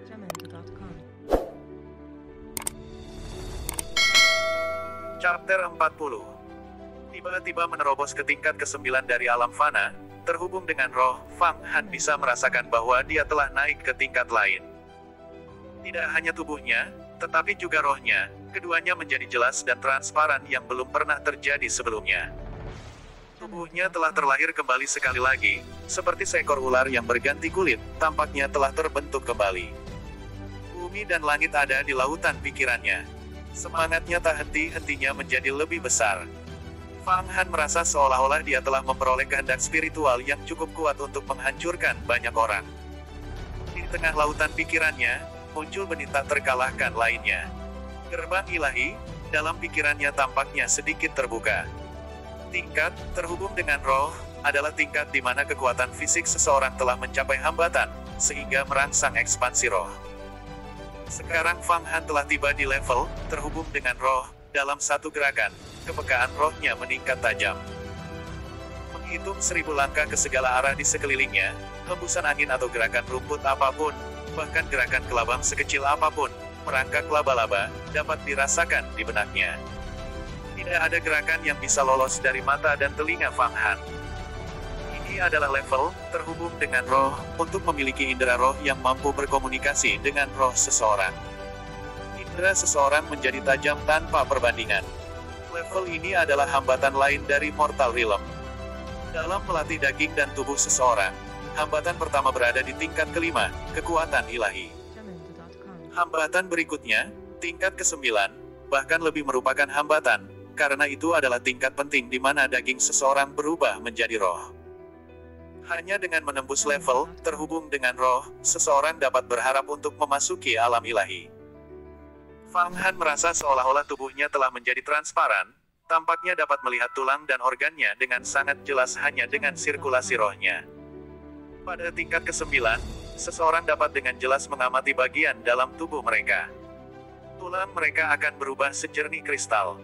Jamendo.com. Chapter 40. Tiba-tiba menerobos ke tingkat ke-9 dari alam fana, terhubung dengan roh, Fang Han bisa merasakan bahwa dia telah naik ke tingkat lain. Tidak hanya tubuhnya, tetapi juga rohnya, keduanya menjadi jelas dan transparan yang belum pernah terjadi sebelumnya. Tubuhnya telah terlahir kembali sekali lagi, seperti seekor ular yang berganti kulit, tampaknya telah terbentuk kembali. Bumi dan langit ada di lautan pikirannya. Semangatnya tak henti-hentinya menjadi lebih besar. Fang Han merasa seolah-olah dia telah memperoleh kehendak spiritual yang cukup kuat untuk menghancurkan banyak orang. Di tengah lautan pikirannya, muncul benih tak terkalahkan lainnya. Gerbang ilahi, dalam pikirannya tampaknya sedikit terbuka. Tingkat, terhubung dengan roh, adalah tingkat di mana kekuatan fisik seseorang telah mencapai hambatan, sehingga merangsang ekspansi roh. Sekarang Fang Han telah tiba di level, terhubung dengan roh, dalam satu gerakan, kepekaan rohnya meningkat tajam. Menghitung 1000 langkah ke segala arah di sekelilingnya, hembusan angin atau gerakan rumput apapun, bahkan gerakan kelabang sekecil apapun, merangkak laba-laba, dapat dirasakan di benaknya. Tidak ada gerakan yang bisa lolos dari mata dan telinga Fang Han. Ini adalah level, terhubung dengan roh, untuk memiliki indera roh yang mampu berkomunikasi dengan roh seseorang. Indera seseorang menjadi tajam tanpa perbandingan. Level ini adalah hambatan lain dari Mortal Realm. Dalam melatih daging dan tubuh seseorang, hambatan pertama berada di tingkat kelima, kekuatan ilahi. Jamendo.com. Hambatan berikutnya, tingkat ke-9, bahkan lebih merupakan hambatan, karena itu adalah tingkat penting di mana daging seseorang berubah menjadi roh. Hanya dengan menembus level, terhubung dengan roh, seseorang dapat berharap untuk memasuki alam ilahi. Fang Han merasa seolah-olah tubuhnya telah menjadi transparan, tampaknya dapat melihat tulang dan organnya dengan sangat jelas hanya dengan sirkulasi rohnya. Pada tingkat ke-9, seseorang dapat dengan jelas mengamati bagian dalam tubuh mereka. Tulang mereka akan berubah sejernih kristal.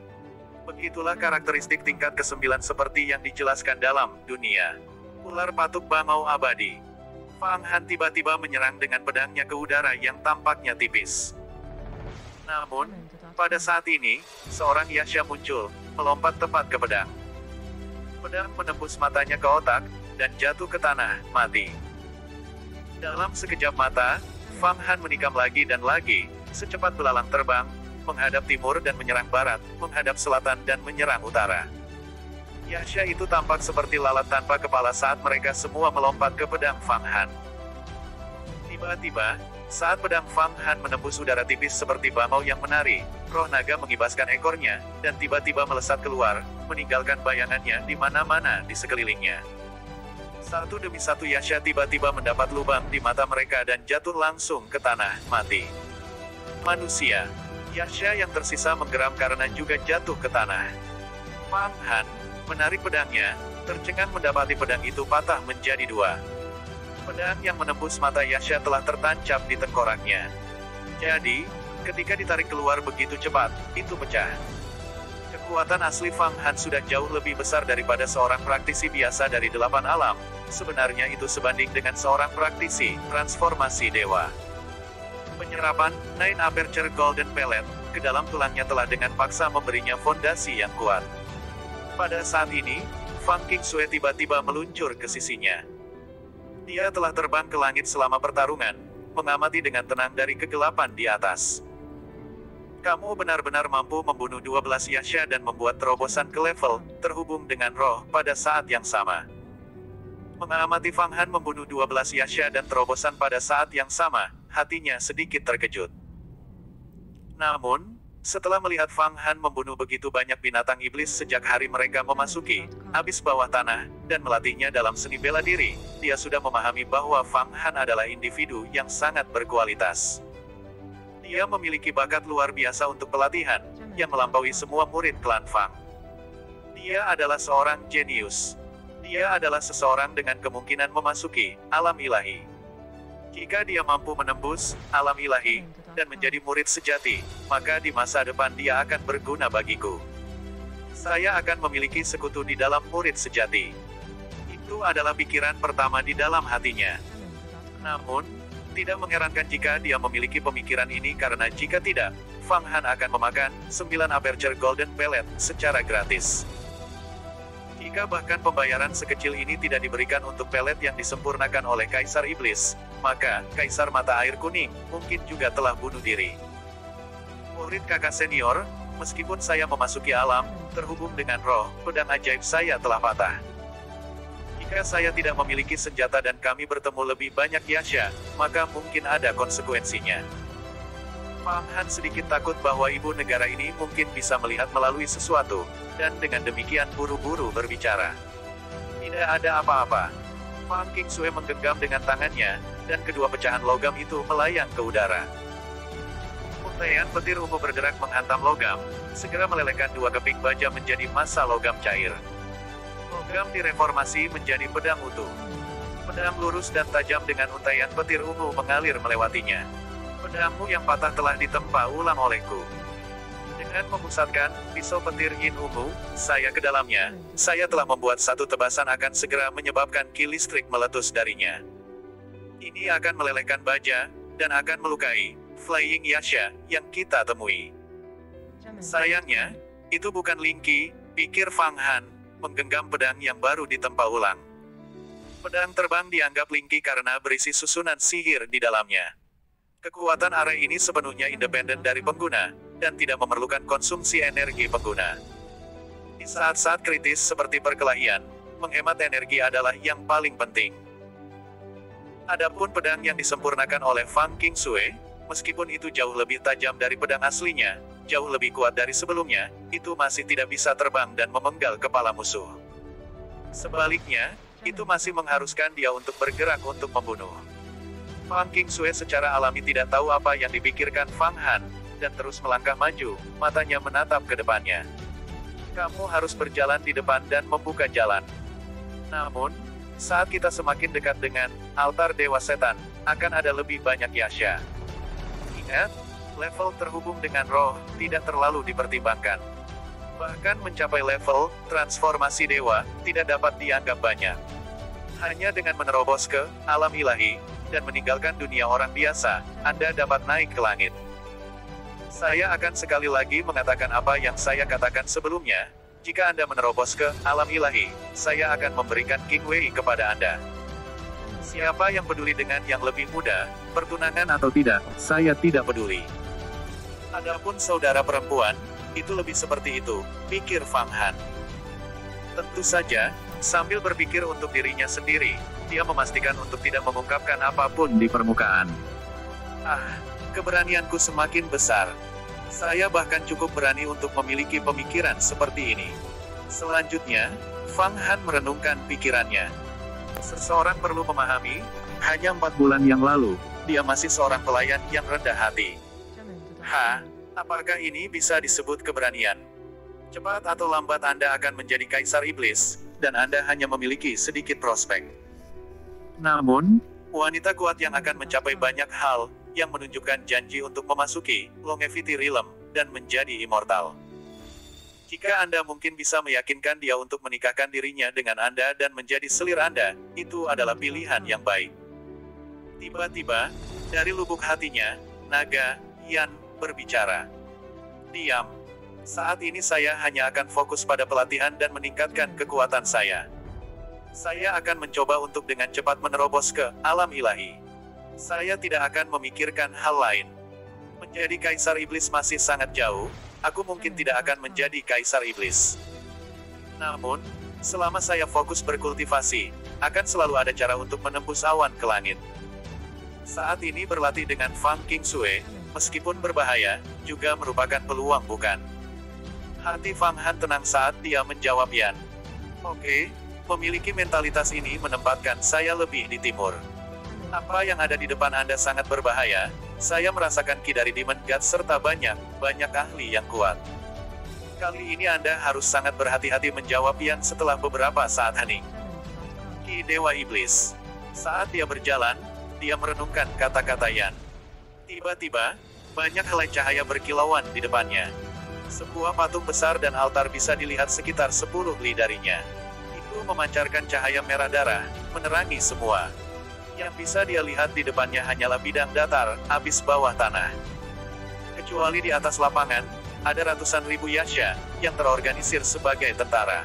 Begitulah karakteristik tingkat ke-9 seperti yang dijelaskan dalam dunia. Ular patuk bangau abadi. Fang Han tiba-tiba menyerang dengan pedangnya ke udara yang tampaknya tipis. Namun, pada saat ini, seorang Yasha muncul, melompat tepat ke pedang. Pedang menembus matanya ke otak, dan jatuh ke tanah, mati. Dalam sekejap mata, Fang Han menikam lagi dan lagi, secepat belalang terbang, menghadap timur dan menyerang barat, menghadap selatan dan menyerang utara. Yasha itu tampak seperti lalat tanpa kepala saat mereka semua melompat ke pedang Fang Han. Tiba-tiba, saat pedang Fang Han menembus udara tipis seperti bangau yang menari, roh naga mengibaskan ekornya, dan tiba-tiba melesat keluar, meninggalkan bayangannya di mana-mana di sekelilingnya. Satu demi satu Yasha tiba-tiba mendapat lubang di mata mereka dan jatuh langsung ke tanah, mati. Manusia. Yasha yang tersisa menggeram karena juga jatuh ke tanah. Fang Han menarik pedangnya, tercengang mendapati pedang itu patah menjadi dua. Pedang yang menembus mata Yasha telah tertancap di tengkoraknya. Jadi, ketika ditarik keluar begitu cepat, itu pecah. Kekuatan asli Fang Han sudah jauh lebih besar daripada seorang praktisi biasa dari 8 alam. Sebenarnya itu sebanding dengan seorang praktisi transformasi dewa. Penyerapan Nine Aperture Golden Pellet ke dalam tulangnya telah dengan paksa memberinya fondasi yang kuat. Pada saat ini, Fang Qingsue tiba-tiba meluncur ke sisinya. Dia telah terbang ke langit selama pertarungan, mengamati dengan tenang dari kegelapan di atas. Kamu benar-benar mampu membunuh 12 Yasha dan membuat terobosan ke level, terhubung dengan roh, pada saat yang sama. Mengamati Fang Han membunuh 12 Yasha dan terobosan pada saat yang sama, hatinya sedikit terkejut. Namun, setelah melihat Fang Han membunuh begitu banyak binatang iblis sejak hari mereka memasuki abis bawah tanah, dan melatihnya dalam seni bela diri, dia sudah memahami bahwa Fang Han adalah individu yang sangat berkualitas. Dia memiliki bakat luar biasa untuk pelatihan, yang melampaui semua murid klan Fang. Dia adalah seorang jenius. Dia adalah seseorang dengan kemungkinan memasuki alam ilahi. Jika dia mampu menembus alam ilahi dan menjadi murid sejati, maka di masa depan dia akan berguna bagiku. Saya akan memiliki sekutu di dalam murid sejati. Itu adalah pikiran pertama di dalam hatinya. Namun, Tidak mengherankan jika dia memiliki pemikiran ini karena jika tidak, Fang Han akan memakan 9 Aperture Golden Pellet secara gratis. Jika bahkan pembayaran sekecil ini tidak diberikan untuk pelet yang disempurnakan oleh Kaisar Iblis, maka Kaisar Mata Air Kuning mungkin juga telah bunuh diri. Murid kakak senior, meskipun saya memasuki alam, terhubung dengan roh, pedang ajaib saya telah patah. Jika saya tidak memiliki senjata dan kami bertemu lebih banyak Yasha, maka mungkin ada konsekuensinya. Fang Han sedikit takut bahwa ibu negara ini mungkin bisa melihat melalui sesuatu, dan dengan demikian buru-buru berbicara. Tidak ada apa-apa. Fang Qingsue menggenggam dengan tangannya, dan kedua pecahan logam itu melayang ke udara. Untaian petir ungu bergerak menghantam logam, segera melelehkan dua keping baja menjadi massa logam cair. Logam direformasi menjadi pedang utuh. Pedang lurus dan tajam dengan untaian petir ungu mengalir melewatinya. Pedangmu yang patah telah ditempa ulang olehku. Dengan memusatkan pisau petir yin ungu saya ke dalamnya, saya telah membuat satu tebasan akan segera menyebabkan ki listrik meletus darinya. Ini akan melelehkan baja, dan akan melukai Flying Yasha yang kita temui. Sayangnya, itu bukan Linky, pikir Fang Han, menggenggam pedang yang baru ditempa ulang. Pedang terbang dianggap Linky karena berisi susunan sihir di dalamnya. Kekuatan array ini sepenuhnya independen dari pengguna, dan tidak memerlukan konsumsi energi pengguna. Di saat-saat kritis seperti perkelahian, menghemat energi adalah yang paling penting. Adapun pedang yang disempurnakan oleh Fang Qingsue, meskipun itu jauh lebih tajam dari pedang aslinya, jauh lebih kuat dari sebelumnya, itu masih tidak bisa terbang dan memenggal kepala musuh. Sebaliknya, itu masih mengharuskan dia untuk bergerak untuk membunuh. Fang Qingsue secara alami tidak tahu apa yang dipikirkan Fang Han, dan terus melangkah maju, matanya menatap ke depannya. Kamu harus berjalan di depan dan membuka jalan. Namun, saat kita semakin dekat dengan altar Dewa Setan, akan ada lebih banyak Yasha. Ingat, level terhubung dengan roh tidak terlalu dipertimbangkan. Bahkan mencapai level transformasi dewa tidak dapat dianggap banyak. Hanya dengan menerobos ke alam ilahi dan meninggalkan dunia orang biasa, Anda dapat naik ke langit. Saya akan sekali lagi mengatakan apa yang saya katakan sebelumnya. Jika Anda menerobos ke alam ilahi, saya akan memberikan King Wei kepada Anda. Siapa yang peduli dengan yang lebih muda, pertunangan atau tidak, saya tidak peduli. Adapun saudara perempuan, itu lebih seperti itu, pikir Fang Han. Tentu saja, sambil berpikir untuk dirinya sendiri, dia memastikan untuk tidak mengungkapkan apapun di permukaan. Keberanianku semakin besar. Saya bahkan cukup berani untuk memiliki pemikiran seperti ini. Selanjutnya, Fang Han merenungkan pikirannya. Seseorang perlu memahami, hanya 4 bulan yang lalu, dia masih seorang pelayan yang rendah hati. Apakah ini bisa disebut keberanian? Cepat atau lambat Anda akan menjadi Kaisar Iblis, dan Anda hanya memiliki sedikit prospek. Namun, wanita kuat yang akan mencapai banyak hal, yang menunjukkan janji untuk memasuki Longevity Realm, dan menjadi immortal. Jika Anda mungkin bisa meyakinkan dia untuk menikahkan dirinya dengan Anda dan menjadi selir Anda, itu adalah pilihan yang baik. Tiba-tiba, dari lubuk hatinya, naga Yan berbicara. Diam. Saat ini saya hanya akan fokus pada pelatihan dan meningkatkan kekuatan saya. Saya akan mencoba untuk dengan cepat menerobos ke alam ilahi. Saya tidak akan memikirkan hal lain. Menjadi Kaisar Iblis masih sangat jauh, aku mungkin tidak akan menjadi Kaisar Iblis. Namun, selama saya fokus berkultivasi, akan selalu ada cara untuk menembus awan ke langit. Saat ini berlatih dengan Fang Qingsue, meskipun berbahaya, juga merupakan peluang bukan? Hati Fang Han tenang saat dia menjawab Yan. Oke, memiliki mentalitas ini menempatkan saya lebih di timur. Apa yang ada di depan Anda sangat berbahaya. Saya merasakan ki dari Demon God serta banyak ahli yang kuat. Kali ini Anda harus sangat berhati-hati menjawab Yan setelah beberapa saat hening. Ki Dewa Iblis. Saat dia berjalan, dia merenungkan kata-kata Yan. Tiba-tiba, banyak helai cahaya berkilauan di depannya. Sebuah patung besar dan altar bisa dilihat sekitar 10 li darinya. Itu memancarkan cahaya merah darah, menerangi semua. Yang bisa dia lihat di depannya hanyalah bidang datar, abis bawah tanah. Kecuali di atas lapangan, ada ratusan ribu Yasha, yang terorganisir sebagai tentara.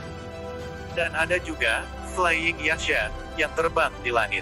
Dan ada juga, Flying Yasha, yang terbang di langit.